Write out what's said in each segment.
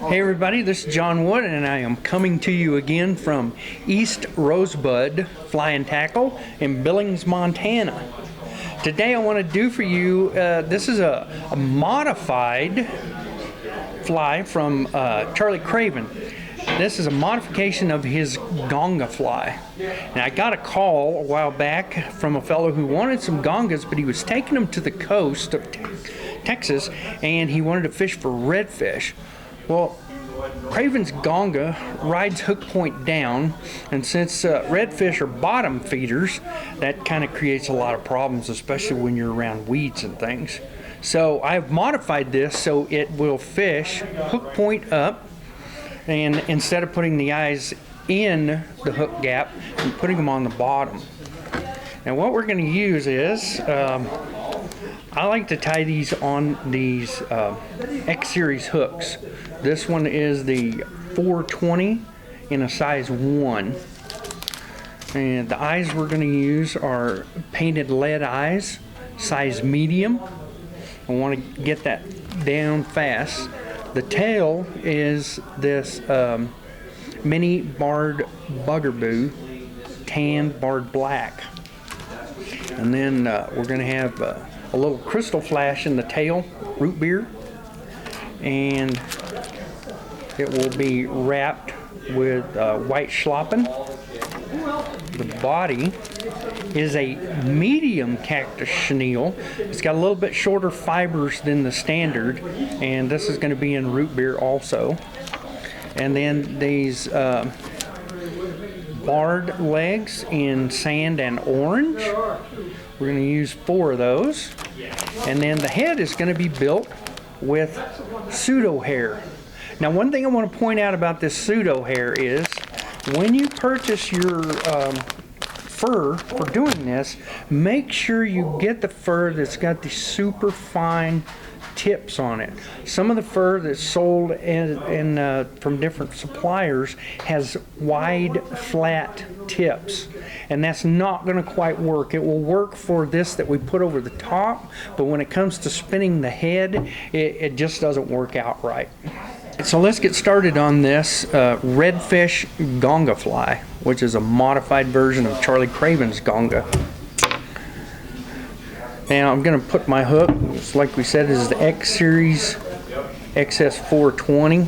Hey everybody, this is John Wood and I am coming to you again from East Rosebud Fly and Tackle in Billings, Montana. Today I want to do for you, this is a modified fly from Charlie Craven. This is a modification of his Gonga fly. And I got a call a while back from a fellow who wanted some Gongas, but he was taking them to the coast of Texas and he wanted to fish for redfish. Well, Craven's Gonga rides hook point down, and since redfish are bottom feeders, that kind of creates a lot of problems, especially when you're around weeds and things. So I've modified this so it will fish hook point up, and instead of putting the eyes in the hook gap, I'm putting them on the bottom. And what we're going to use is, I like to tie these on these X series hooks. This one is the 420 in a size 1. And the eyes we're going to use are painted lead eyes, size medium. I want to get that down fast. The tail is this mini barred buggerbou, tan barred black. And then we're going to have a little crystal flash in the tail, root beer, and it will be wrapped with white schlappen. The body is a medium cactus chenille. It's got a little bit shorter fibers than the standard, and this is going to be in root beer also. And then these barred legs in sand and orange. We're going to use 4 of those. And then the head is going to be built with pseudo hair. Now, one thing I want to point out about this pseudo hair is when you purchase your fur for doing this, make sure you get the fur that's got the super fine tips on it. Some of the fur that's sold from different suppliers has wide, flat tips, and that's not going to quite work. It will work for this that we put over the top, but when it comes to spinning the head, it just doesn't work out right. So let's get started on this Redfish Gonga fly, which is a modified version of Charlie Craven's Gonga. Now I'm going to put my hook, it's like we said, this is the X Series XS 420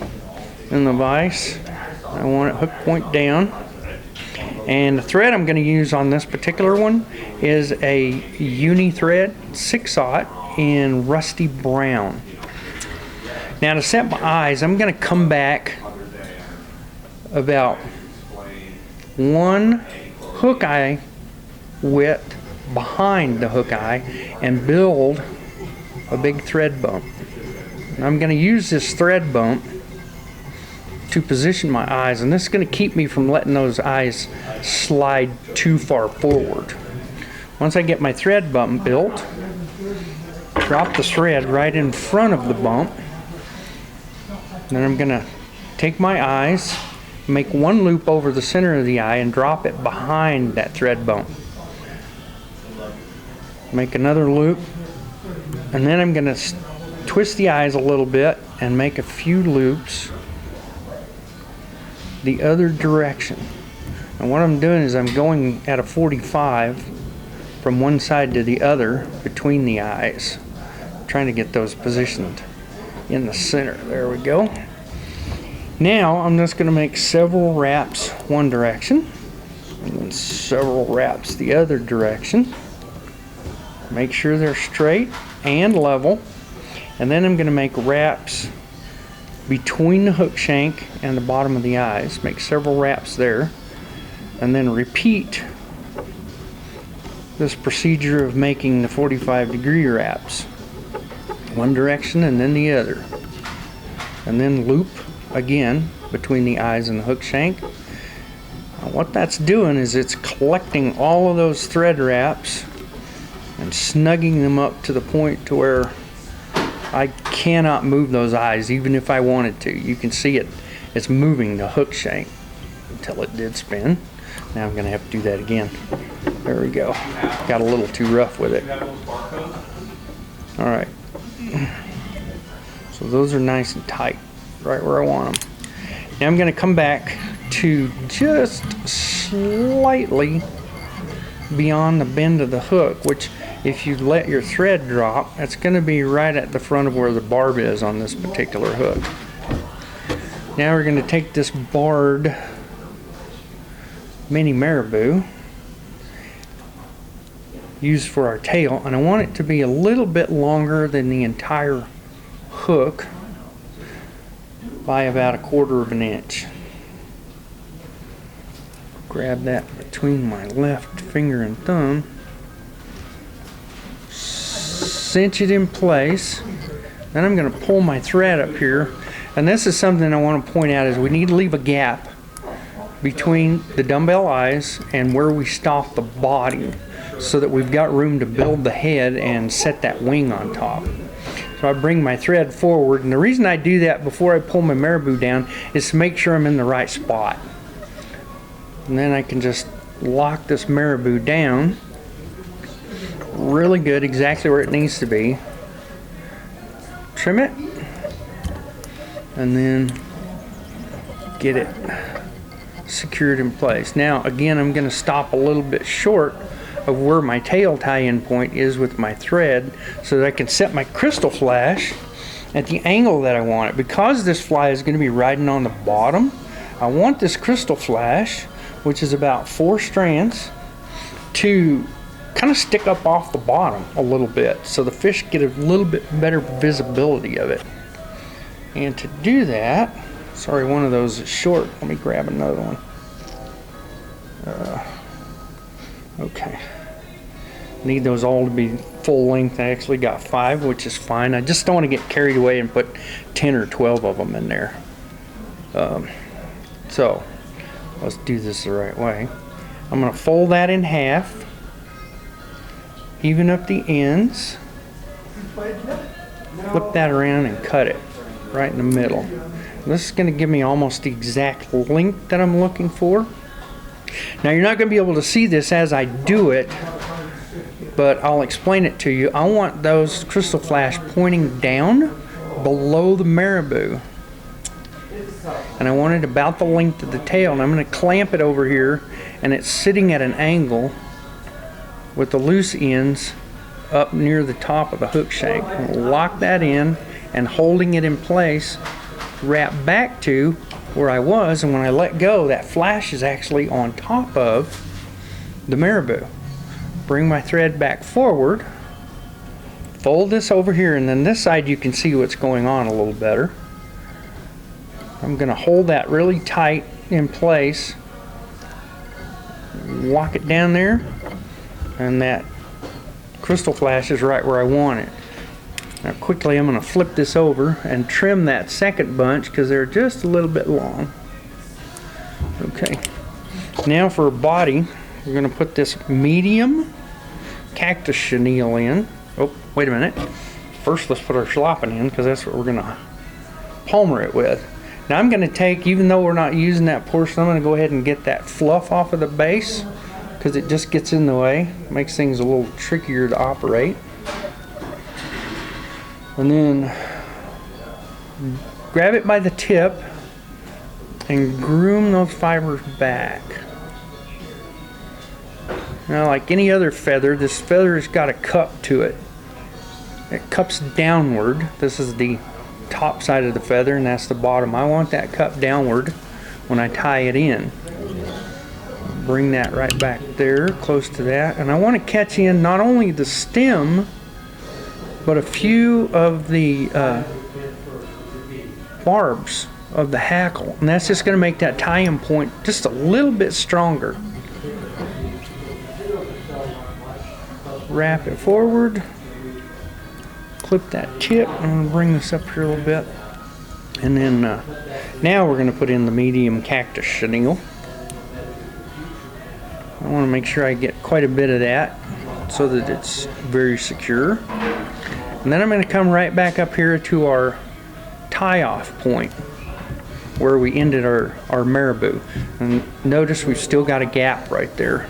in the vise. I want it hook point down. And the thread I'm going to use on this particular one is a uni thread 6/0 in rusty brown. Now to set my eyes, I'm going to come back about 1 hook eye width behind the hook eye and build a big thread bump. And I'm going to use this thread bump to position my eyes, and this is going to keep me from letting those eyes slide too far forward. Once I get my thread bump built, drop the thread right in front of the bump. Then I'm going to take my eyes, make 1 loop over the center of the eye and drop it behind that thread bump. Make another loop, and then I'm going to twist the eyes a little bit and make a few loops the other direction. And what I'm doing is I'm going at a 45 from one side to the other between the eyes, trying to get those positioned in the center. There we go. Now I'm just going to make several wraps one direction and then several wraps the other direction. Make sure they're straight and level, and then I'm going to make wraps between the hook shank and the bottom of the eyes. Make several wraps there, and then repeat this procedure of making the 45-degree wraps, one direction and then the other, and then loop again between the eyes and the hook shank. Now what that's doing is it's collecting all of those thread wraps and snugging them up to the point to where I cannot move those eyes even if I wanted to. You can see it's moving the hook shank until it did spin. Now I'm going to have to do that again. There we go. Got a little too rough with it. Alright. So those are nice and tight. right where I want them. Now I'm going to come back to just slightly beyond the bend of the hook, which if you let your thread drop, that's going to be right at the front of where the barb is on this particular hook. Now we're going to take this barred mini marabou used for our tail, and I want it to be a little bit longer than the entire hook by about 1/4 of an inch. Grab that between my left finger and thumb, cinch it in place, then I'm going to pull my thread up here, and this is something I want to point out is we need to leave a gap between the dumbbell eyes and where we stop the body so that we've got room to build the head and set that wing on top. So I bring my thread forward, and the reason I do that before I pull my marabou down is to make sure I'm in the right spot. And then I can just lock this marabou down really good, exactly where it needs to be. Trim it, and then get it secured in place. Now again, I'm going to stop a little bit short of where my tail tie-in point is with my thread so that I can set my crystal flash at the angle that I want it. Because this fly is going to be riding on the bottom, I want this crystal flash, which is about 4 strands, to kind of stick up off the bottom a little bit so the fish get a little bit better visibility of it. And to do that, sorry, one of those is short. Let me grab another one. Okay. Need those all to be full length. I actually got 5, which is fine. I just don't want to get carried away and put 10 or 12 of them in there. So let's do this the right way. I'm going to fold that in half, even up the ends, flip that around and cut it right in the middle. This is going to give me almost the exact length that I'm looking for. Now you're not going to be able to see this as I do it, but I'll explain it to you. I want those crystal flash pointing down below the marabou, and I want it about the length of the tail, and I'm going to clamp it over here, and it's sitting at an angle with the loose ends up near the top of the hook shank. I'm going to lock that in, and holding it in place, wrap back to where I was, and when I let go, that flash is actually on top of the marabou. Bring my thread back forward, fold this over here, and then this side you can see what's going on a little better. I'm going to hold that really tight in place, lock it down there, and that crystal flash is right where I want it. Now quickly I'm going to flip this over and trim that second bunch because they're just a little bit long. Okay, now for a body, we're going to put this medium cactus chenille in. Oh, wait a minute. First let's put our schlappan in because that's what we're going to palmer it with. Now I'm going to take, even though we're not using that portion, I'm going to go ahead and get that fluff off of the base because it just gets in the way. Makes things a little trickier to operate. And then grab it by the tip and groom those fibers back. Now, like any other feather, this feather has got a cup to it. It cups downward. This is the top side of the feather, and that's the bottom. I want that cup downward when I tie it in. Bring that right back there, close to that. And I want to catch in not only the stem, but a few of the barbs of the hackle, and that's just going to make that tie-in point just a little bit stronger. Wrap it forward, clip that tip. I'm going to bring this up here a little bit, and then now we're going to put in the medium cactus chenille. I want to make sure I get quite a bit of that so that it's very secure. And then I'm going to come right back up here to our tie-off point where we ended our marabou. And notice we've still got a gap right there.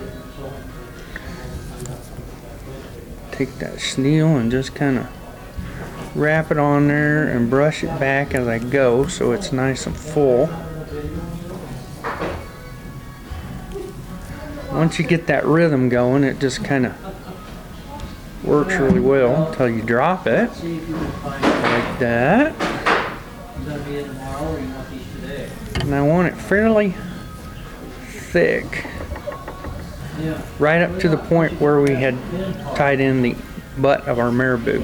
Take that chenille and just kind of wrap it on there and brush it back as I go so it's nice and full. Once you get that rhythm going, it just kind of works really well until you drop it like that. And I want it fairly thick, right up to the point where we had tied in the butt of our marabou.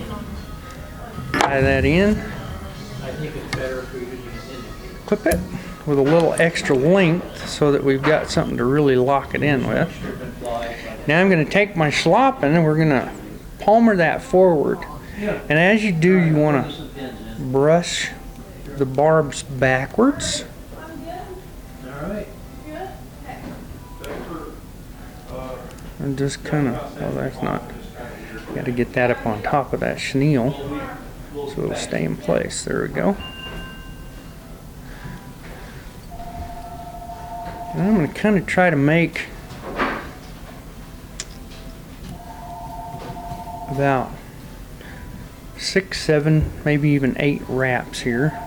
Tie that in, clip it with a little extra length so that we've got something to really lock it in with. Now I'm going to take my slopping and we're going to palmer that forward. And as you do, you want to brush the barbs backwards. And just kind of, well, that's not, got to get that up on top of that chenille so it'll stay in place. There we go. And I'm going to kind of try to make about 6, 7, maybe even 8 wraps here.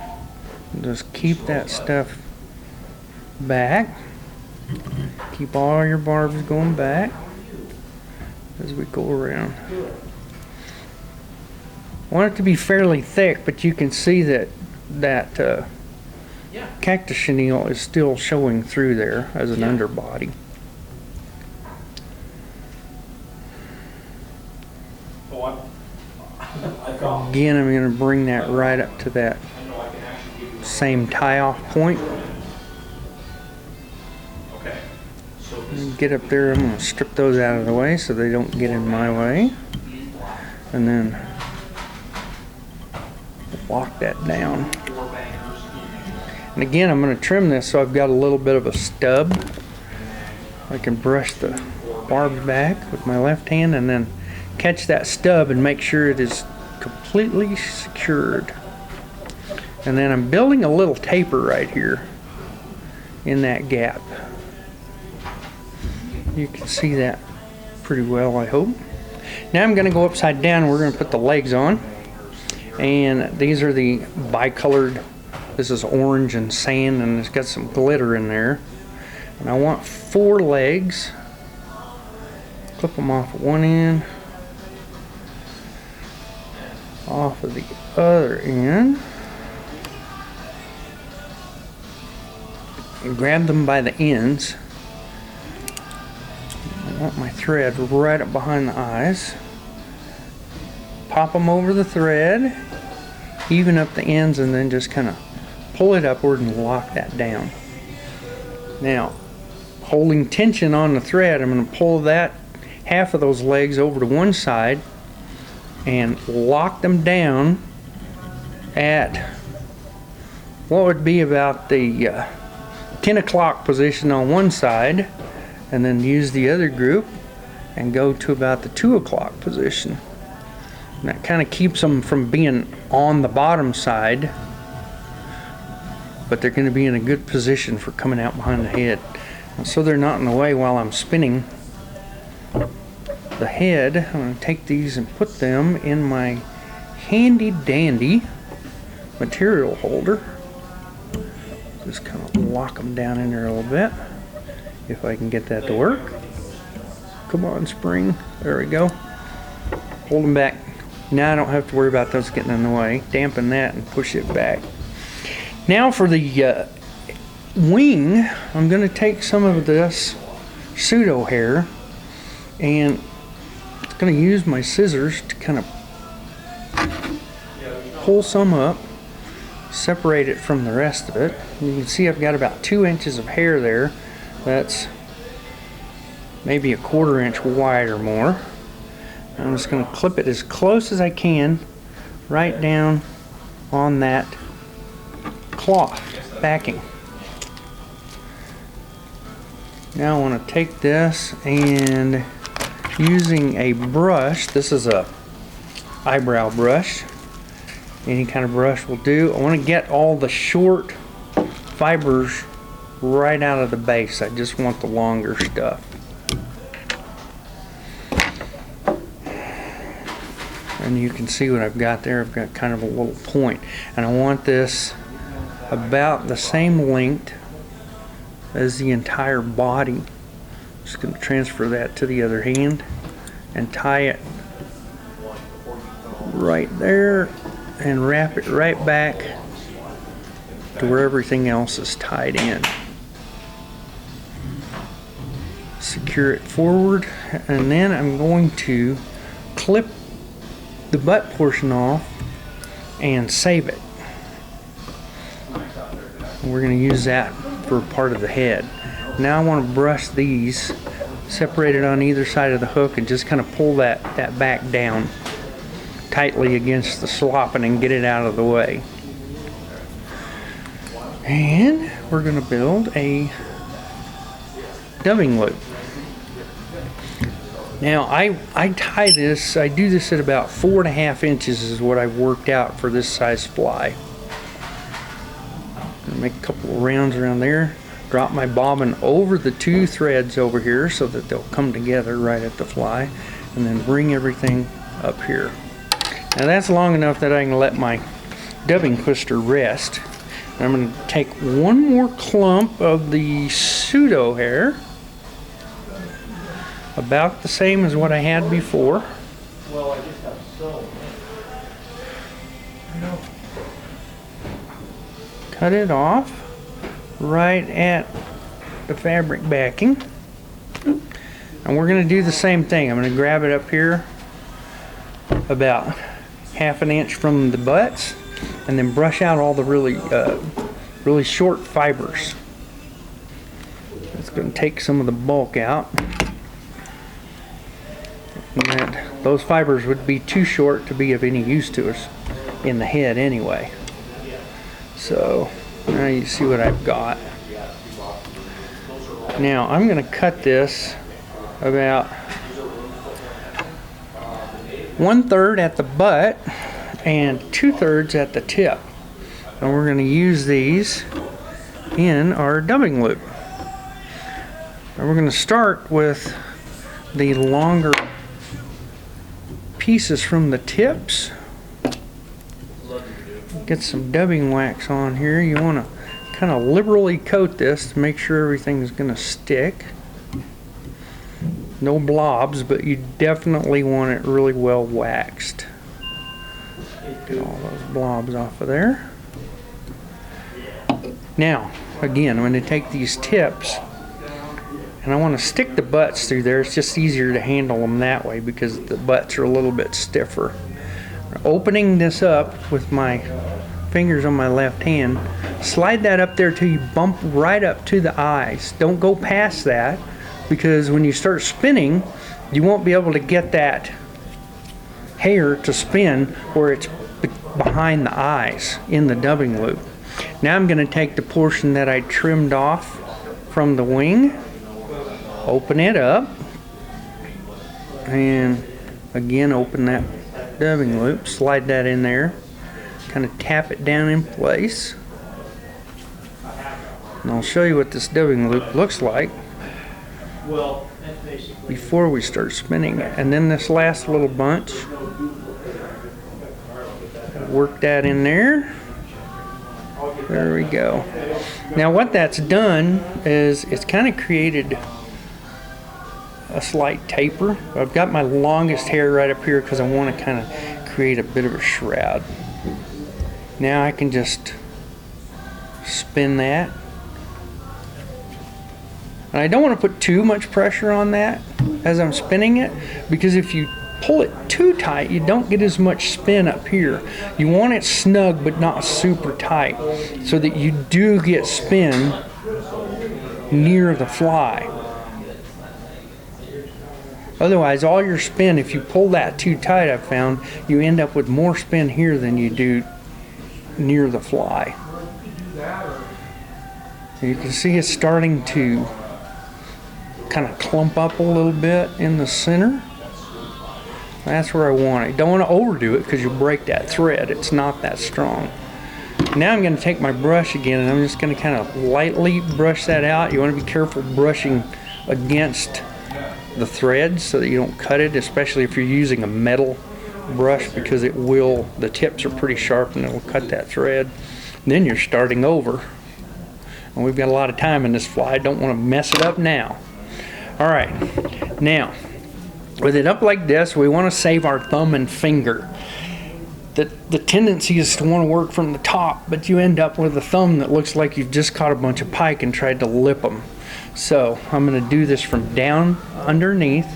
Just keep that stuff back. Keep all your barbs going back as we go around. I want it to be fairly thick, but you can see that cactus chenille is still showing through there as an underbody. Again, I'm going to bring that right up to that same tie-off point. Get up there, I'm going to strip those out of the way so they don't get in my way. And then lock that down. And again, I'm going to trim this so I've got a little bit of a stub. I can brush the barbs back with my left hand and then catch that stub and make sure it is completely secured. And then I'm building a little taper right here in that gap. You can see that pretty well, I hope. Now I'm going to go upside down and we're going to put the legs on. And these are the bicolored, this is orange and sand, and it's got some glitter in there. And I want 4 legs. Clip them off at one end, off of the other end, and grab them by the ends. I want my thread right up behind the eyes. Pop them over the thread, even up the ends, and then just kind of pull it upward and lock that down. Now, holding tension on the thread, I'm going to pull that half of those legs over to one side and lock them down at what would be about the 10 o'clock position on one side, and then use the other group and go to about the 2 o'clock position. And that kind of keeps them from being on the bottom side, but they're going to be in a good position for coming out behind the head. And so they're not in the way while I'm spinning the head. I'm going to take these and put them in my handy dandy material holder. Just kind of lock them down in there a little bit, if I can get that to work. Come on, spring. There we go. Hold them back. Now I don't have to worry about those getting in the way. Dampen that and push it back. Now for the wing, I'm going to take some of this pseudo hair and I'm going to use my scissors to kind of pull some up, separate it from the rest of it. You can see I've got about 2 inches of hair there. That's maybe a 1/4 inch wide or more. I'm just going to clip it as close as I can right down on that cloth backing. Now I want to take this and using a brush, this is a eyebrow brush, any kind of brush will do. I want to get all the short fibers right out of the base. I just want the longer stuff. And you can see what I've got there. I've got kind of a little point, and I want this about the same length as the entire body. Just going to transfer that to the other hand and tie it right there and wrap it right back to where everything else is tied in. Secure it forward, and then I'm going to clip the butt portion off and save it. And we're going to use that for part of the head. Now I want to brush these, separate it on either side of the hook, and just kind of pull that back down tightly against the slopping and get it out of the way. And we're going to build a dubbing loop. Now I tie this, I do this at about 4.5 inches is what I've worked out for this size fly. Make a couple of rounds around there. Drop my bobbin over the 2 threads over here so that they'll come together right at the fly, and then bring everything up here. Now that's long enough that I can let my dubbing twister rest. And I'm going to take one more clump of the pseudo hair, about the same as what I had before. Well, I just have so. Cut it off right at the fabric backing. And we're going to do the same thing. I'm going to grab it up here about 1/2 inch from the butts, and then brush out all the really short fibers. It's going to take some of the bulk out. And those fibers would be too short to be of any use to us in the head anyway. So now you see what I've got. Now I'm going to cut this about 1/3 at the butt and 2/3 at the tip. And we're going to use these in our dubbing loop. And we're going to start with the longer pieces from the tips. Get some dubbing wax on here. You want to kind of liberally coat this to make sure everything's going to stick. No blobs, but you definitely want it really well waxed. Get all those blobs off of there. Now, again, I'm going to take these tips and I want to stick the butts through there. It's just easier to handle them that way because the butts are a little bit stiffer. Opening this up with my fingers on my left hand, slide that up there till you bump right up to the eyes. Don't go past that, because when you start spinning, you won't be able to get that hair to spin where it's behind the eyes in the dubbing loop. Now I'm going to take the portion that I trimmed off from the wing, open it up, and again open that dubbing loop, slide that in there, kind of tap it down in place, and I'll show you what this dubbing loop looks like before we start spinning it. And then this last little bunch, work that in there. There we go. Now what that's done is it's kind of created a slight taper. I've got my longest hair right up here because I want to kind of create a bit of a shroud. Now I can just spin that. And I don't want to put too much pressure on that as I'm spinning it, because if you pull it too tight, you don't get as much spin up here. You want it snug but not super tight so that you do get spin near the fly. Otherwise, all your spin, if you pull that too tight, I've found, you end up with more spin here than you do near the fly. You can see it's starting to kind of clump up a little bit in the center. That's where I want it. Don't want to overdo it because you'll break that thread. It's not that strong. Now I'm going to take my brush again and I'm just going to kind of lightly brush that out. You want to be careful brushing against the threads so that you don't cut it, especially if you're using a metal brush because the tips are pretty sharp and it'll cut that thread. And then you're starting over. And we've got a lot of time in this fly. I don't want to mess it up now. All right, now with it up like this, we want to save our thumb and finger. The tendency is to want to work from the top, but you end up with a thumb that looks like you've just caught a bunch of pike and tried to lip them. So I'm going to do this from down underneath,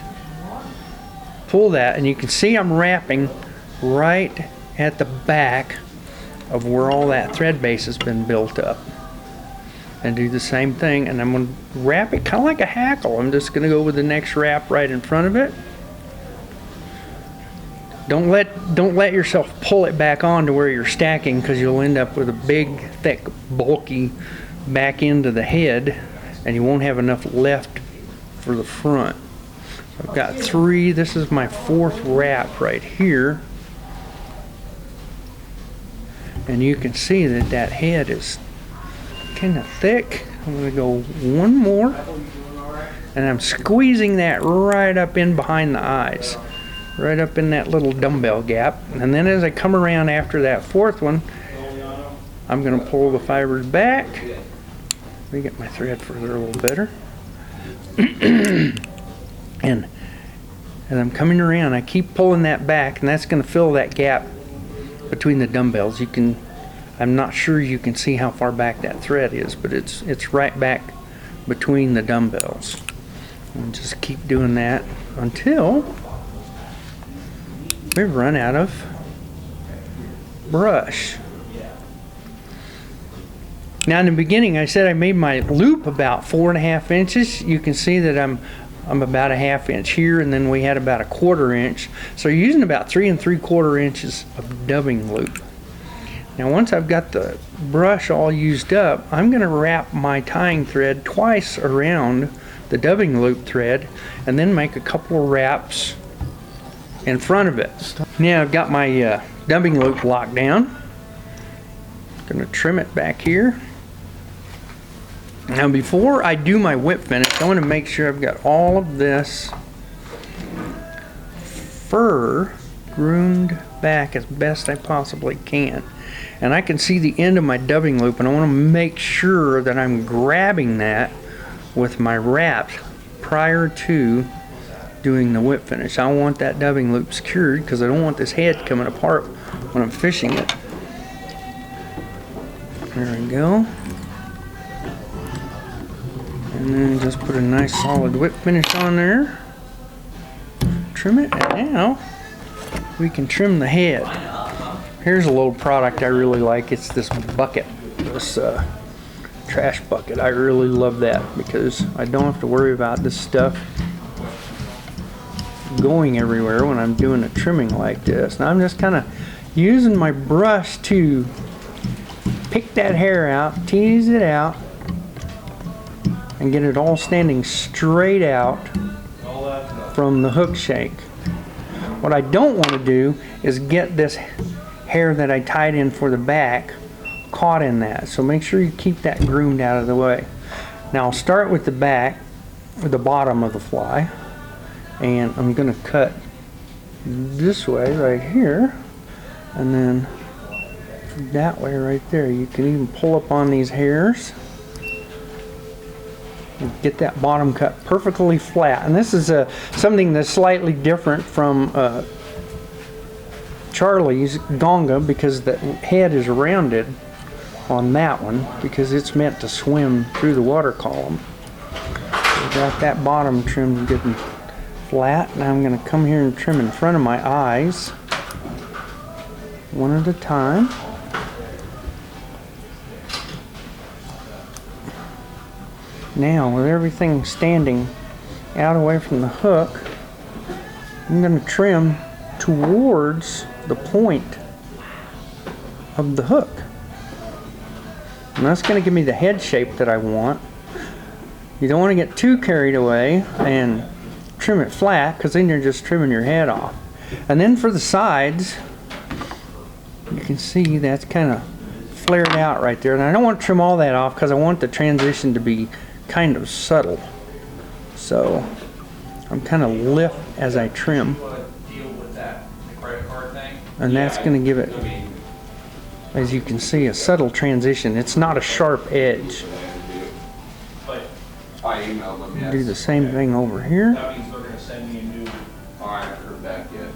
pull that, and you can see I'm wrapping right at the back of where all that thread base has been built up. And do the same thing, and I'm going to wrap it kind of like a hackle. I'm just going to go with the next wrap right in front of it. Don't let yourself pull it back on to where you're stacking, because you'll end up with a big, thick, bulky back end of the head, and you won't have enough left for the front. So I've got 3. This is my 4th wrap right here. And you can see that that head is kind of thick. I'm going to go 1 more, and I'm squeezing that right up in behind the eyes, right up in that little dumbbell gap. And then as I come around after that 4th one, I'm going to pull the fibers back. Let me get my thread further a little better. And as I'm coming around, I keep pulling that back, and that's going to fill that gap between the dumbbells. I'm not sure you can see how far back that thread is, but it's right back between the dumbbells. And just keep doing that until we've run out of brush. Now in the beginning I said I made my loop about 4.5 inches. You can see that I'm about a 1/2 inch here, and then we had about a 1/4 inch. So you're using about 3 3/4 inches of dubbing loop. Now once I've got the brush all used up, I'm going to wrap my tying thread twice around the dubbing loop thread, and then make a couple of wraps in front of it. Now I've got my dubbing loop locked down. I'm going to trim it back here. Now before I do my whip finish, I want to make sure I've got all of this fur groomed back as best I possibly can. And I can see the end of my dubbing loop, and I want to make sure that I'm grabbing that with my wraps prior to doing the whip finish. I want that dubbing loop secured because I don't want this head coming apart when I'm fishing it. There we go. And then just put a nice solid whip finish on there. Trim it, and now we can trim the head. Here's a little product I really like. It's this bucket, this trash bucket. I really love that because I don't have to worry about this stuff going everywhere when I'm doing a trimming like this. Now I'm just kind of using my brush to pick that hair out, tease it out, and get it all standing straight out from the hook shank. What I don't want to do is get this hair that I tied in for the back caught in that. So make sure you keep that groomed out of the way. Now I'll start with the back, with the bottom of the fly, and I'm going to cut this way right here, and then that way right there. You can even pull up on these hairs and get that bottom cut perfectly flat. And this is something that's slightly different from Charlie's Gonga, because the head is rounded on that one because it's meant to swim through the water column. So got that bottom trimmed good and flat. Now I'm going to come here and trim in front of my eyes one at a time. Now with everything standing out away from the hook, I'm going to trim towards the point of the hook. And that's going to give me the head shape that I want. You don't want to get too carried away and trim it flat, because then you're just trimming your head off. And then for the sides, you can see that's kind of flared out right there. And I don't want to trim all that off because I want the transition to be kind of subtle. So I'm kind of lift as I trim. Deal with that credit card and that's going to give it, as you can see, a subtle transition. It's not a sharp edge. I emailed them, yes. Do the same thing over here. That means they're going to send me a new. I haven't heard back yet.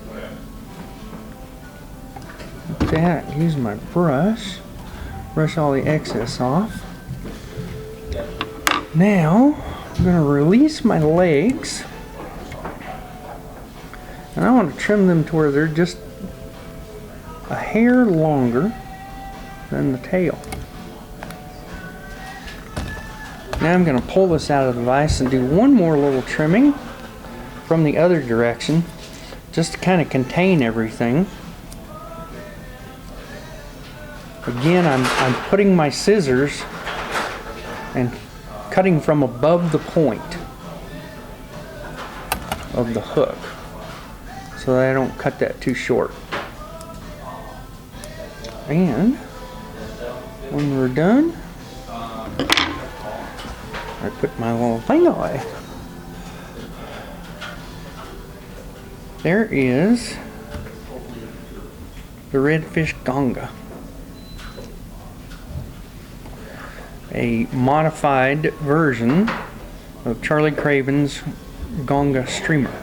Like that, use my brush all the excess off. Now I'm going to release my legs, and I want to trim them to where they're just a hair longer than the tail. Now I'm going to pull this out of the vise and do one more little trimming from the other direction, just to kind of contain everything. Again, I'm putting my scissors and cutting from above the point of the hook so that I don't cut that too short. And when we're done, I put my little thing away. There is the Redfish Gonga, a modified version of Charlie Craven's Gonga streamer.